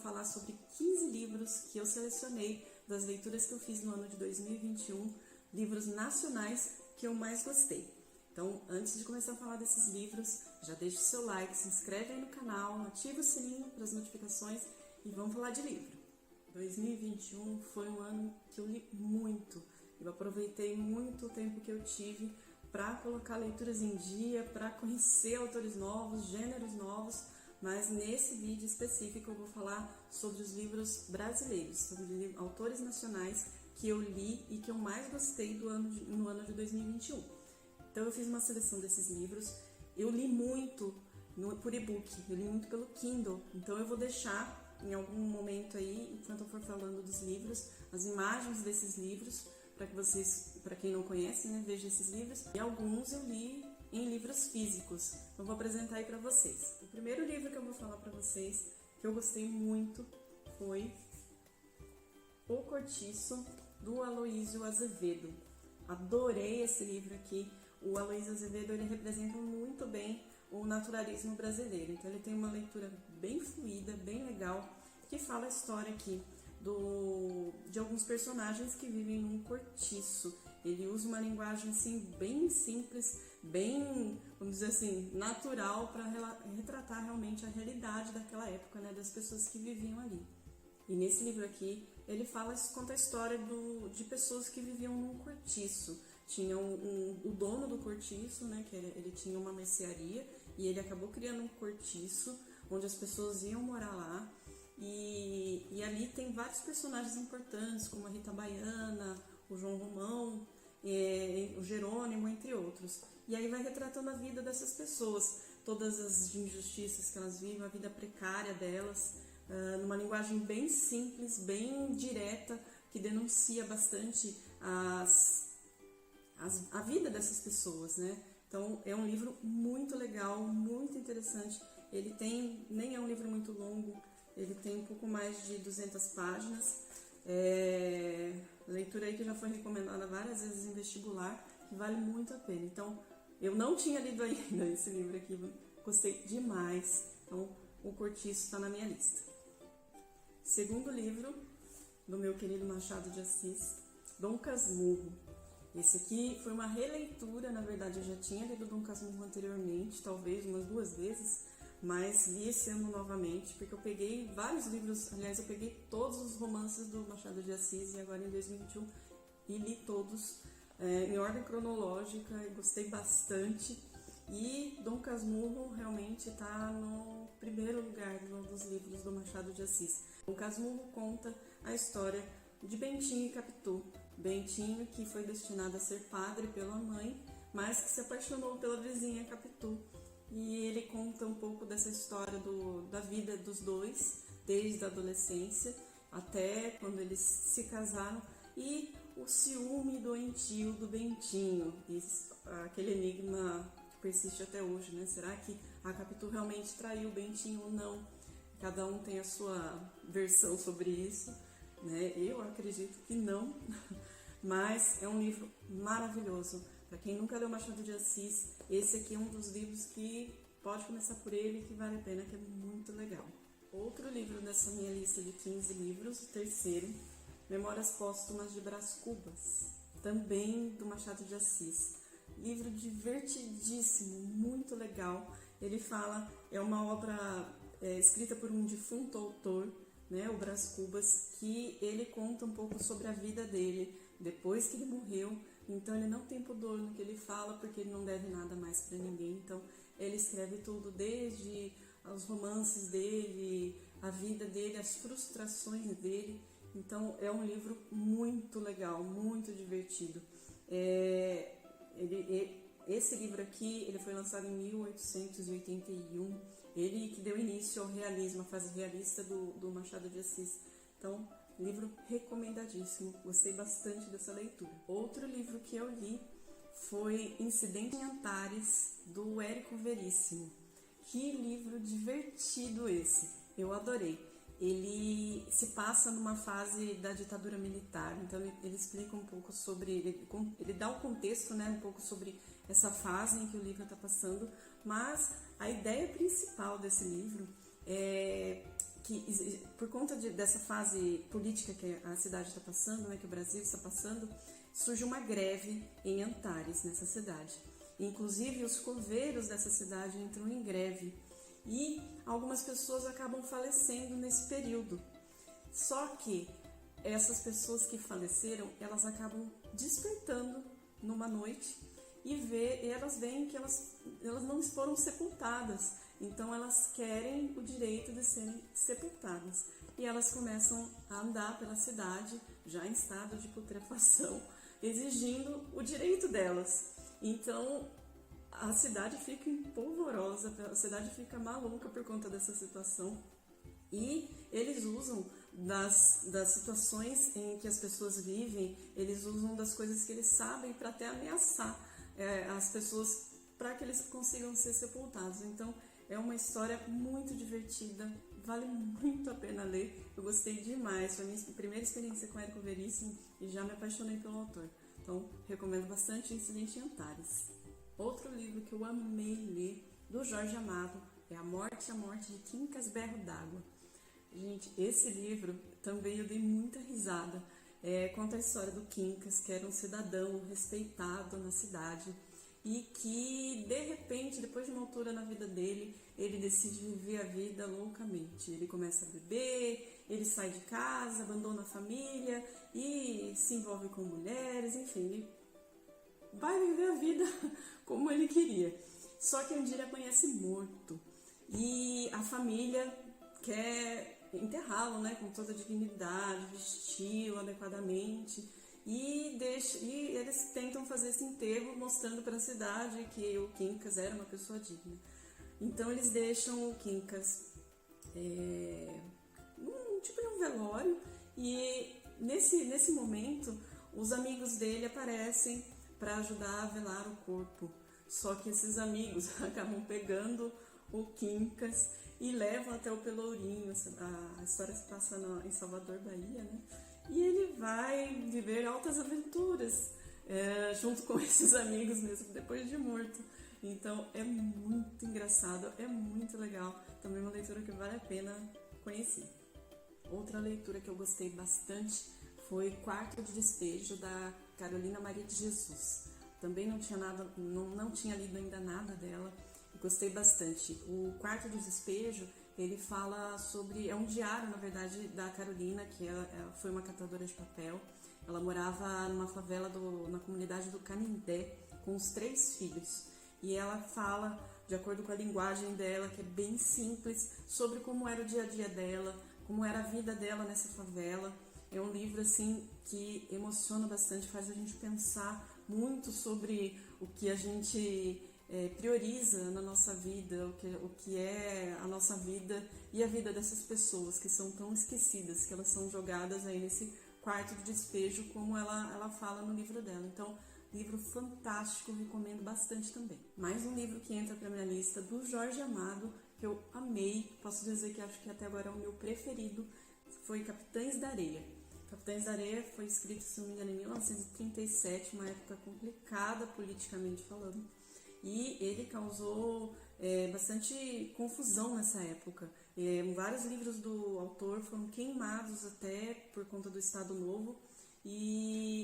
falar sobre 15 livros que eu selecionei das leituras que eu fiz no ano de 2021, livros nacionais que eu mais gostei. Então, antes de começar a falar desses livros, já deixa o seu like, se inscreve aí no canal, ativa o sininho para as notificações e vamos falar de livro. 2021 foi um ano que eu li muito. Eu aproveitei muito o tempo que eu tive para colocar leituras em dia, para conhecer autores novos, gêneros novos, mas nesse vídeo específico eu vou falar sobre os livros brasileiros, sobre autores nacionais que eu li e que eu mais gostei no ano de 2021. Então eu fiz uma seleção desses livros. Eu li muito por e-book, eu li muito pelo Kindle, então eu vou deixar em algum momento aí, enquanto eu for falando dos livros, as imagens desses livros, para que vocês, para quem não conhece, né, veja esses livros. E alguns eu li em livros físicos. Eu vou apresentar aí para vocês. O primeiro livro que eu vou falar para vocês, que eu gostei muito, foi O Cortiço, do Aloísio Azevedo. Adorei esse livro aqui. O Aloísio Azevedo, ele representa muito bem o naturalismo brasileiro. Então ele tem uma leitura bem fluida, bem legal, que fala a história aqui de alguns personagens que vivem num cortiço. Ele usa uma linguagem assim bem simples, bem, vamos dizer assim, natural, para retratar realmente a realidade daquela época, né, das pessoas que viviam ali. E nesse livro aqui, ele conta a história de pessoas que viviam num cortiço. Tinha o dono do cortiço, né, que ele tinha uma mercearia, e ele acabou criando um cortiço onde as pessoas iam morar lá. E ali tem vários personagens importantes, como a Rita Baiana, o João Romão, o Jerônimo, entre outros. E aí vai retratando a vida dessas pessoas, todas as injustiças que elas vivem, a vida precária delas, numa linguagem bem simples, bem direta, que denuncia bastante a vida dessas pessoas, né? Então é um livro muito legal, muito interessante. Ele nem é um livro muito longo, ele tem um pouco mais de 200 páginas. Leitura aí que já foi recomendada várias vezes em vestibular, que vale muito a pena. Então, eu não tinha lido ainda esse livro aqui, gostei demais. Então, O Cortiço está na minha lista. Segundo livro do meu querido Machado de Assis, Dom Casmurro. Esse aqui foi uma releitura, na verdade eu já tinha lido Dom Casmurro anteriormente, talvez umas 2 vezes, mas li esse ano novamente, porque eu peguei vários livros, aliás eu peguei todos os romances do Machado de Assis e agora em 2021 e li todos em ordem cronológica e gostei bastante. E Dom Casmurro realmente está no primeiro lugar dos livros do Machado de Assis. Dom Casmurro conta a história de Bentinho e Capitu. Bentinho, que foi destinado a ser padre pela mãe, mas que se apaixonou pela vizinha Capitu. E ele conta um pouco dessa história da vida dos dois, desde a adolescência até quando eles se casaram, e o ciúme doentio do Bentinho, aquele enigma que persiste até hoje, né? Será que a Capitu realmente traiu o Bentinho ou não? Cada um tem a sua versão sobre isso, né? Eu acredito que não, mas é um livro maravilhoso. Para quem nunca leu Machado de Assis, esse aqui é um dos livros que pode começar por ele, que vale a pena, que é muito legal. Outro livro nessa minha lista de 15 livros, o terceiro, Memórias Póstumas de Brás Cubas, também do Machado de Assis. Livro divertidíssimo, muito legal. Ele é uma obra escrita por um defunto autor, né, o Brás Cubas, que ele conta um pouco sobre a vida dele depois que ele morreu. Então ele não tem pudor no que ele fala, porque ele não deve nada mais para ninguém. Então ele escreve tudo, desde os romances dele, a vida dele, as frustrações dele. Então é um livro muito legal, muito divertido. Esse livro aqui, ele foi lançado em 1881. Ele que deu início ao realismo, a fase realista do Machado de Assis. Então, livro recomendadíssimo, gostei bastante dessa leitura. Outro livro que eu li foi Incidente em Antares, do Érico Veríssimo. Que livro divertido esse, eu adorei. Ele se passa numa fase da ditadura militar, então ele explica um pouco sobre, ele dá o contexto, né, um pouco sobre essa fase em que o livro está passando, mas a ideia principal desse livro é que por conta dessa fase política que a cidade está passando, né, que o Brasil está passando, surge uma greve em Antares, nessa cidade. Inclusive, os coveiros dessa cidade entram em greve e algumas pessoas acabam falecendo nesse período. Só que essas pessoas que faleceram, elas acabam despertando numa noite e elas veem que elas não foram sepultadas. Então, elas querem o direito de serem sepultadas. E elas começam a andar pela cidade, já em estado de putrefação, exigindo o direito delas. Então, a cidade fica empolvorosa, a cidade fica maluca por conta dessa situação. E eles usam das situações em que as pessoas vivem, eles usam das coisas que eles sabem para até ameaçar as pessoas para que eles consigam ser sepultados. Então, é uma história muito divertida, vale muito a pena ler. Eu gostei demais, foi a minha primeira experiência com Érico Veríssimo e já me apaixonei pelo autor. Então, recomendo bastante Incidente em Antares. Outro livro que eu amei ler, do Jorge Amado, é A Morte de Quincas Berro d'Água. Gente, esse livro também eu dei muita risada. Conta a história do Quincas, que era um cidadão respeitado na cidade e que, de repente, depois de uma altura na vida dele, ele decide viver a vida loucamente. Ele começa a beber, ele sai de casa, abandona a família e se envolve com mulheres, enfim, ele vai viver a vida como ele queria. Só que um dia ele amanhece morto e a família quer enterrá-lo, né, com toda a dignidade, vestir-o adequadamente e eles tentam fazer esse enterro mostrando para a cidade que o Quincas era uma pessoa digna. Então eles deixam o Quincas tipo de um velório e nesse momento os amigos dele aparecem para ajudar a velar o corpo. Só que esses amigos acabam pegando o Quincas e levam até o Pelourinho. A história se passa em Salvador, Bahia, né? E ele vai viver altas aventuras junto com esses amigos mesmo, depois de morto. Então é muito engraçado, é muito legal. Também uma leitura que vale a pena conhecer. Outra leitura que eu gostei bastante foi Quarto de Despejo, da Carolina Maria de Jesus. Também não tinha lido ainda nada dela. Gostei bastante. O Quarto de Despejo, ele fala sobre... É um diário, na verdade, da Carolina, que ela foi uma catadora de papel. Ela morava numa favela na comunidade do Canindé, com os 3 filhos. E ela fala, de acordo com a linguagem dela, que é bem simples, sobre como era o dia a dia dela, como era a vida dela nessa favela. É um livro, assim, que emociona bastante, faz a gente pensar muito sobre o que a gente prioriza na nossa vida, o que é a nossa vida e a vida dessas pessoas que são tão esquecidas, que elas são jogadas aí nesse quarto de despejo, como ela fala no livro dela. Então, livro fantástico, recomendo bastante também. Mais um livro que entra para minha lista, do Jorge Amado, que eu amei, posso dizer que acho que até agora é o meu preferido, foi Capitães da Areia. Capitães da Areia foi escrito, se não me engano, em 1937, uma época complicada politicamente falando, e ele causou bastante confusão nessa época. Vários livros do autor foram queimados até por conta do Estado Novo,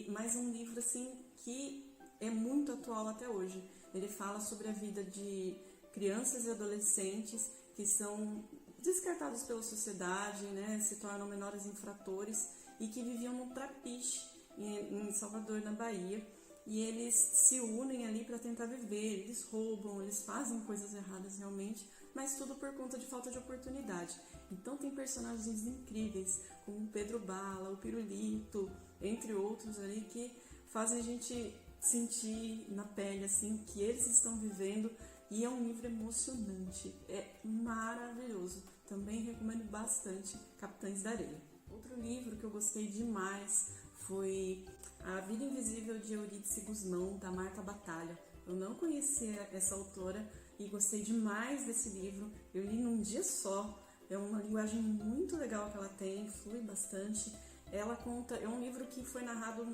mas um livro assim que é muito atual até hoje. Ele fala sobre a vida de crianças e adolescentes que são descartados pela sociedade, né, se tornam menores infratores e que viviam no Trapiche, em Salvador, na Bahia. E eles se unem ali para tentar viver, eles roubam, eles fazem coisas erradas realmente, mas tudo por conta de falta de oportunidade. Então tem personagens incríveis, como o Pedro Bala, o Pirulito, entre outros ali, que fazem a gente sentir na pele assim, o que eles estão vivendo, e é um livro emocionante, é maravilhoso. Também recomendo bastante Capitães da Areia. Outro livro que eu gostei demais foi A Vida Invisível de Eurídice Gusmão, da Marta Batalha. Eu não conhecia essa autora e gostei demais desse livro. Eu li num dia só. É uma linguagem muito legal que ela tem, flui bastante. Ela conta, é um livro que foi narrado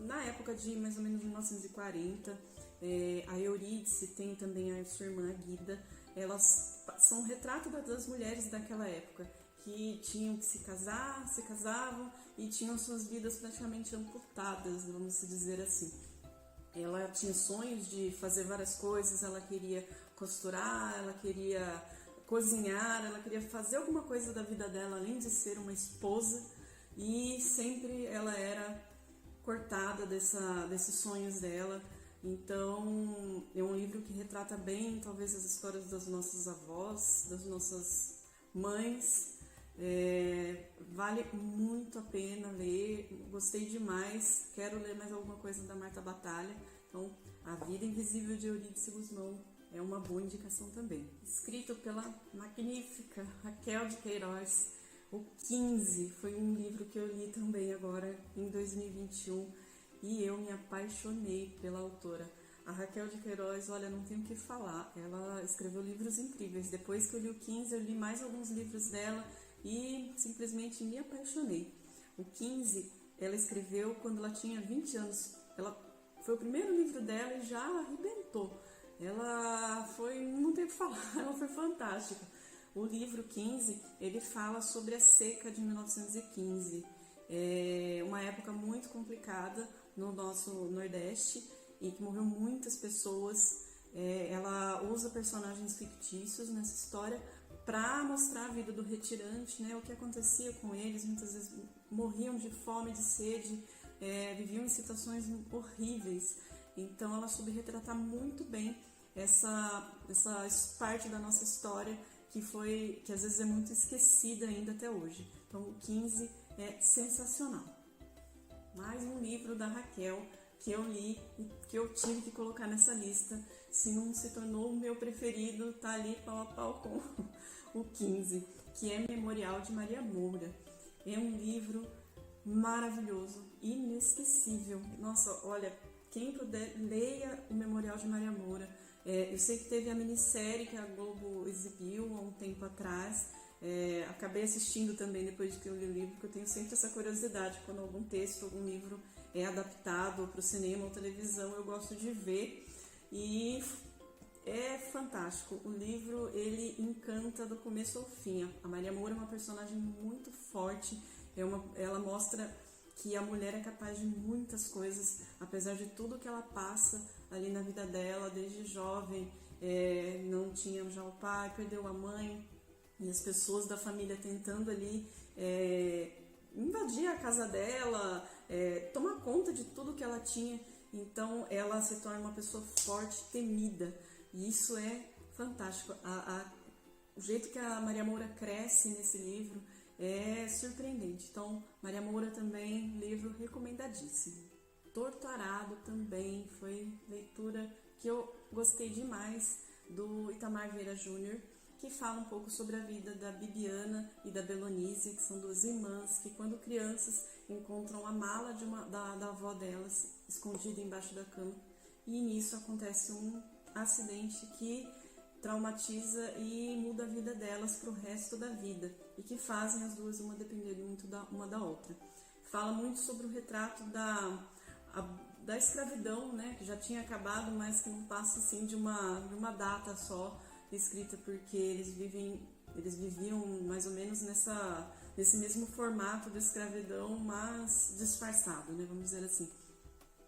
na época de mais ou menos 1940. A Eurídice tem também a sua irmã Guida. Elas são um retrato das mulheres daquela época, que tinham que se casar, se casavam e tinham suas vidas praticamente amputadas, vamos dizer assim. Ela tinha sonhos de fazer várias coisas, ela queria costurar, ela queria cozinhar, ela queria fazer alguma coisa da vida dela, além de ser uma esposa, e sempre ela era cortada desses sonhos dela. Então, é um livro que retrata bem, talvez, as histórias das nossas avós, das nossas mães. Vale muito a pena ler, gostei demais, quero ler mais alguma coisa da Marta Batalha. Então, A Vida Invisível de Eurídice Gusmão é uma boa indicação também. Escrito pela magnífica Raquel de Queiroz, O 15 foi um livro que eu li também agora em 2021 e eu me apaixonei pela autora. A Raquel de Queiroz, olha, não tenho o que falar, ela escreveu livros incríveis. Depois que eu li o 15, eu li mais alguns livros dela e simplesmente me apaixonei. O 15 ela escreveu quando ela tinha 20 anos. Foi o primeiro livro dela e já arrebentou. Ela foi, não tem o que falar, ela foi fantástica. O livro 15, ele fala sobre a seca de 1915. Uma época muito complicada no nosso Nordeste e que morreu muitas pessoas. Ela usa personagens fictícios nessa história para mostrar a vida do retirante, né, o que acontecia com eles. Muitas vezes morriam de fome, de sede, viviam em situações horríveis. Então ela soube retratar muito bem essa parte da nossa história que às vezes é muito esquecida ainda até hoje. Então o 15 é sensacional. Mais um livro da Raquel que eu li e que eu tive que colocar nessa lista. Se não se tornou o meu preferido, tá ali pau a pau com o 15, que é Memorial de Maria Moura. É um livro maravilhoso, inesquecível. Nossa, olha, quem puder, leia o Memorial de Maria Moura. Eu sei que teve a minissérie que a Globo exibiu há um tempo atrás. Acabei assistindo também depois de que eu li o livro, porque eu tenho sempre essa curiosidade quando algum texto, algum livro é adaptado para o cinema ou televisão, eu gosto de ver. E é fantástico. O livro, ele encanta do começo ao fim. A Maria Moura é uma personagem muito forte. Ela mostra que a mulher é capaz de muitas coisas, apesar de tudo que ela passa ali na vida dela, desde jovem. Não tinha já o pai, perdeu a mãe, e as pessoas da família tentando ali invadir a casa dela, tomar conta de tudo que ela tinha. Então ela se torna uma pessoa forte, temida, e isso é fantástico. O jeito que a Maria Moura cresce nesse livro é surpreendente. Então, Maria Moura também, livro recomendadíssimo. Torto Arado também foi leitura que eu gostei demais, do Itamar Vieira Júnior, que fala um pouco sobre a vida da Bibiana e da Belonise, que são duas irmãs que, quando crianças, encontram a mala da avó delas escondida embaixo da cama, e nisso acontece um acidente que traumatiza e muda a vida delas para o resto da vida, e que fazem as duas uma depender muito uma da outra. Fala muito sobre o retrato da escravidão, né, que já tinha acabado, mas que não passa assim de uma data só escrita, porque eles viviam mais ou menos nesse mesmo formato de escravidão, mas disfarçado, né, vamos dizer assim.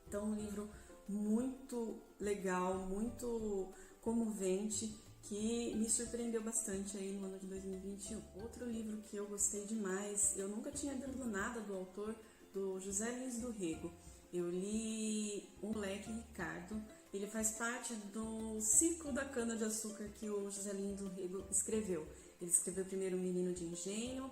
Então, um livro muito legal, muito comovente, que me surpreendeu bastante aí no ano de 2021. Outro livro que eu gostei demais, eu nunca tinha lido nada do autor, do José Lins do Rego. Eu li O Moleque Ricardo. Ele faz parte do ciclo da cana-de-açúcar que o José Lins do Rego escreveu. Ele escreveu primeiro Menino de Engenho,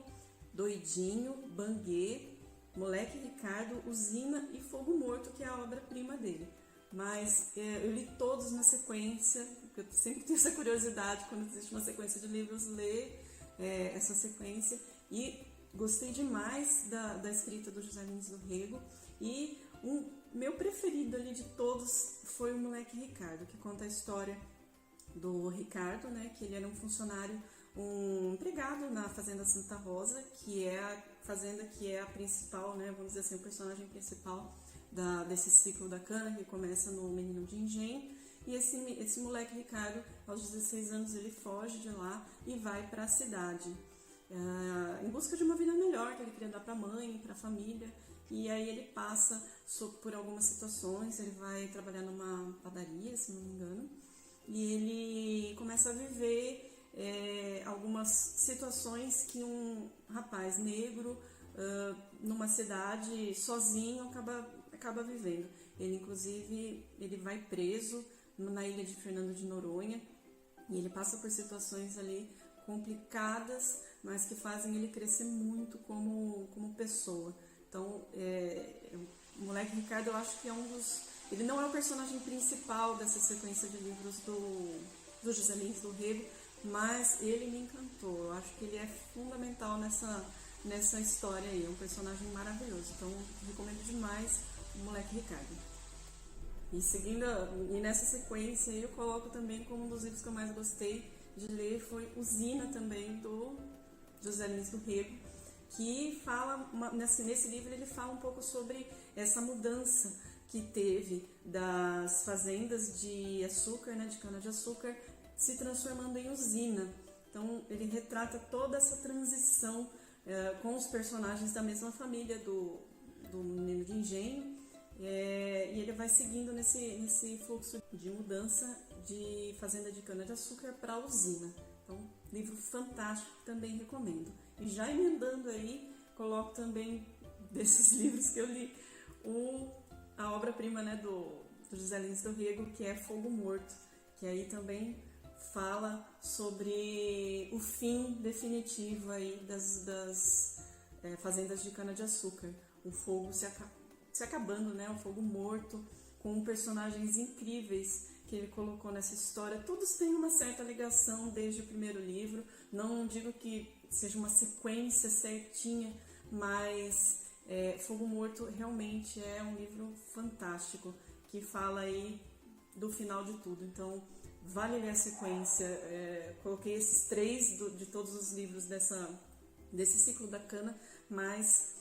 Doidinho, Banguê, Moleque Ricardo, Usina e Fogo Morto, que é a obra-prima dele. Mas eu li todos na sequência, porque eu sempre tenho essa curiosidade, quando existe uma sequência de livros, ler essa sequência. E gostei demais da escrita do José Lins do Rego. E o meu preferido ali de todos foi o Moleque Ricardo, que conta a história do Ricardo, né, que ele era um funcionário, um empregado na Fazenda Santa Rosa, que é a fazenda que é a principal, né, vamos dizer assim, o personagem principal desse ciclo da cana, que começa no Menino de Engenho. E esse moleque Ricardo, aos 16 anos, ele foge de lá e vai para a cidade. em busca de uma vida melhor que ele queria dar para a mãe, para a família. E aí ele passa por algumas situações, ele vai trabalhar numa padaria, se não me engano, e ele começa a viver algumas situações que um rapaz negro numa cidade sozinho acaba vivendo. Ele inclusive ele vai preso na ilha de Fernando de Noronha e ele passa por situações ali complicadas, mas que fazem ele crescer muito como pessoa. Então, o Moleque Ricardo, eu acho que é ele não é o personagem principal dessa sequência de livros do José Lins do Rego, mas ele me encantou. Eu acho que ele é fundamental nessa história aí. É um personagem maravilhoso. Então, recomendo demais o Moleque Ricardo. E nessa sequência eu coloco também como um dos livros que eu mais gostei de ler foi o Zina também, do José Lins do Rego, que fala, nesse livro ele fala um pouco sobre essa mudança que teve das fazendas de açúcar, de cana-de-açúcar, se transformando em usina. Então ele retrata toda essa transição com os personagens da mesma família do menino de engenho, e ele vai seguindo nesse fluxo de mudança de fazenda de cana-de-açúcar para usina. Então, livro fantástico, também recomendo. E já emendando aí, coloco também desses livros que eu li a obra-prima do José Lins do Rego, que é Fogo Morto, que aí também fala sobre o fim definitivo aí das fazendas de cana-de-açúcar. O fogo se acabando, o fogo morto, com personagens incríveis que ele colocou nessa história. Todos têm uma certa ligação desde o primeiro livro. Não digo que seja uma sequência certinha, mas Fogo Morto realmente é um livro fantástico, que fala aí do final de tudo. Então, vale ler a sequência. Coloquei esses 3 de todos os livros desse ciclo da cana, mas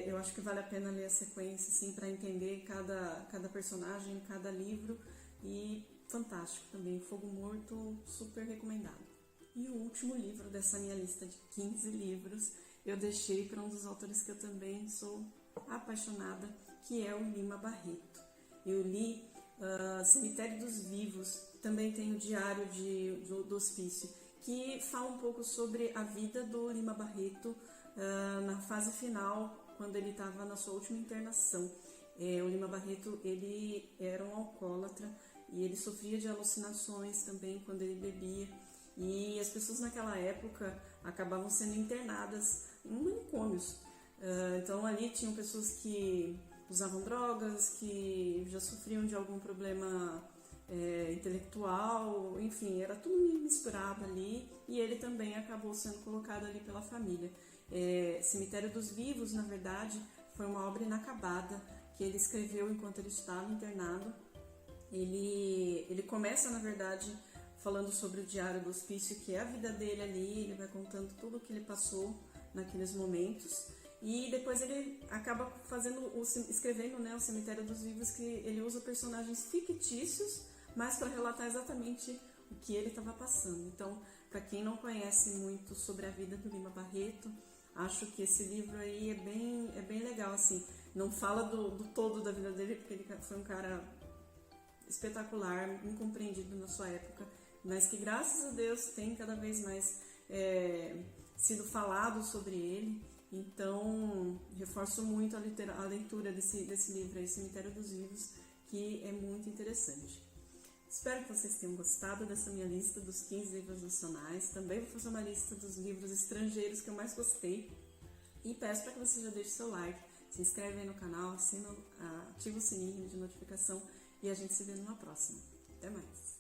eu acho que vale a pena ler a sequência, assim, para entender cada personagem, cada livro. E fantástico também, Fogo Morto, super recomendado. E o último livro dessa minha lista de 15 livros eu deixei para um dos autores que eu também sou apaixonada, que é o Lima Barreto. Eu li Cemitério dos Vivos, também tem o Diário do Hospício, que fala um pouco sobre a vida do Lima Barreto na fase final, quando ele estava na sua última internação. O Lima Barreto, ele era um alcoólatra e ele sofria de alucinações também quando ele bebia. E as pessoas naquela época acabavam sendo internadas em manicômios. Então ali tinham pessoas que usavam drogas, que já sofriam de algum problema intelectual, enfim, era tudo misturado ali. E ele também acabou sendo colocado ali pela família. Cemitério dos Vivos, na verdade, foi uma obra inacabada que ele escreveu enquanto ele estava internado. Ele começa, na verdade, falando sobre o Diário do Hospício, que é a vida dele ali. Ele vai contando tudo o que ele passou naqueles momentos. E depois ele acaba escrevendo o Cemitério dos Vivos, que ele usa personagens fictícios, mas para relatar exatamente o que ele estava passando. Então, para quem não conhece muito sobre a vida do Lima Barreto, acho que esse livro aí é bem legal, assim. Não fala do todo da vida dele, porque ele foi um cara espetacular, incompreendido na sua época, mas que, graças a Deus, tem cada vez mais sido falado sobre ele. Então, reforço muito a leitura desse livro aí, Cemitério dos Vivos, que é muito interessante. Espero que vocês tenham gostado dessa minha lista dos 15 livros nacionais. Também vou fazer uma lista dos livros estrangeiros que eu mais gostei. E peço para que você já deixe seu like, se inscreve aí no canal, ativa o sininho de notificação e a gente se vê numa próxima. Até mais!